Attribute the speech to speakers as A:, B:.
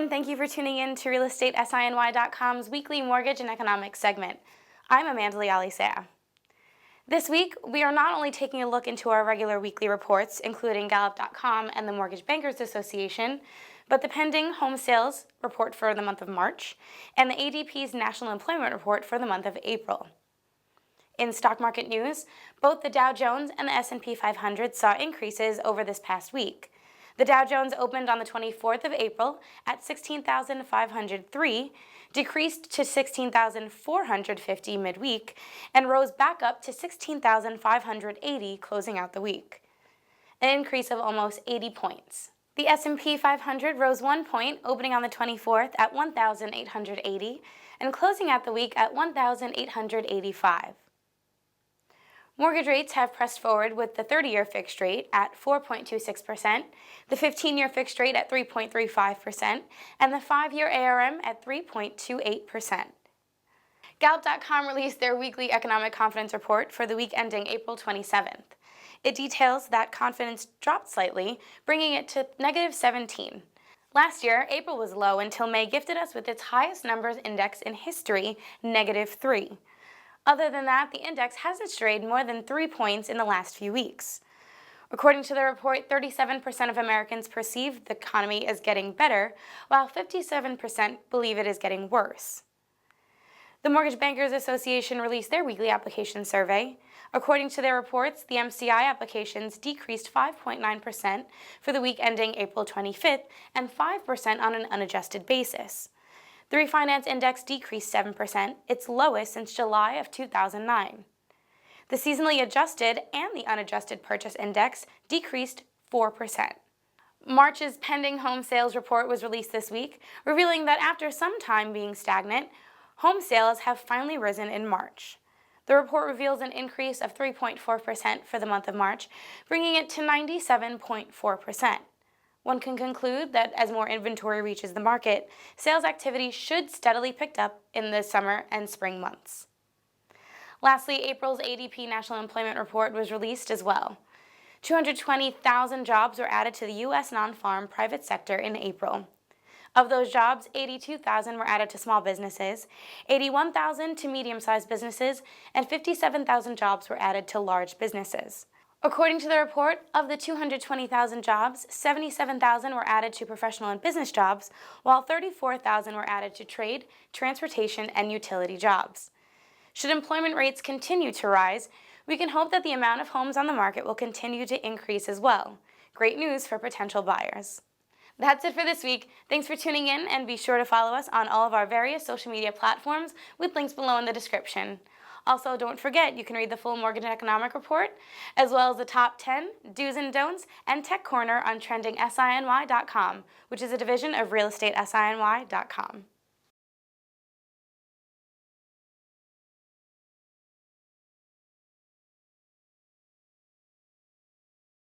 A: and thank you for tuning in to RealEstateSINY.com's weekly mortgage and economics segment. I'm Amanda Lealisea. This week, we are not only taking a look into our regular weekly reports, including Gallup.com and the Mortgage Bankers Association, but the pending home sales report for the month of March and the ADP's National Employment Report for the month of April. In stock market news, both the Dow Jones and the S&P 500 saw increases over this past week. The Dow Jones opened on the 24th of April at 16,503, decreased to 16,450 midweek, and rose back up to 16,580 closing out the week, an increase of almost 80 points. The S&P 500 rose 1 point, opening on the 24th at 1,880 and closing out the week at 1,885. Mortgage rates have pressed forward with the 30-year fixed rate at 4.26%, the 15-year fixed rate at 3.35%, and the 5-year ARM at 3.28%. Gallup.com released their weekly economic confidence report for the week ending April 27th. It details that confidence dropped slightly, bringing it to negative 17. Last year, April was low until May gifted us with its highest numbers index in history, negative 3. Other than that, the index hasn't strayed more than 3 points in the last few weeks. According to the report, 37% of Americans perceive the economy as getting better, while 57% believe it is getting worse. The Mortgage Bankers Association released their weekly application survey. According to their reports, the MCI applications decreased 5.9% for the week ending April 25th and 5% on an unadjusted basis. The refinance index decreased 7%, its lowest since July of 2009. The seasonally adjusted and the unadjusted purchase index decreased 4%. March's pending home sales report was released this week, revealing that after some time being stagnant, home sales have finally risen in March. The report reveals an increase of 3.4% for the month of March, bringing it to 97.4%. One can conclude that as more inventory reaches the market, sales activity should steadily pick up in the summer and spring months. Lastly, April's ADP National Employment Report was released as well. 220,000 jobs were added to the U.S. non-farm private sector in April. Of those jobs, 82,000 were added to small businesses, 81,000 to medium-sized businesses, and 57,000 jobs were added to large businesses. According to the report, of the 220,000 jobs, 77,000 were added to professional and business jobs, while 34,000 were added to trade, transportation, and utility jobs. Should employment rates continue to rise, we can hope that the amount of homes on the market will continue to increase as well. Great news for potential buyers. That's it for this week. Thanks for tuning in, and be sure to follow us on all of our various social media platforms with links below in the description. Also, don't forget, you can read the full Mortgage and Economic Report, as well as the top 10 do's and don'ts and Tech Corner on TrendingSINY.com, which is a division of RealEstateSINY.com.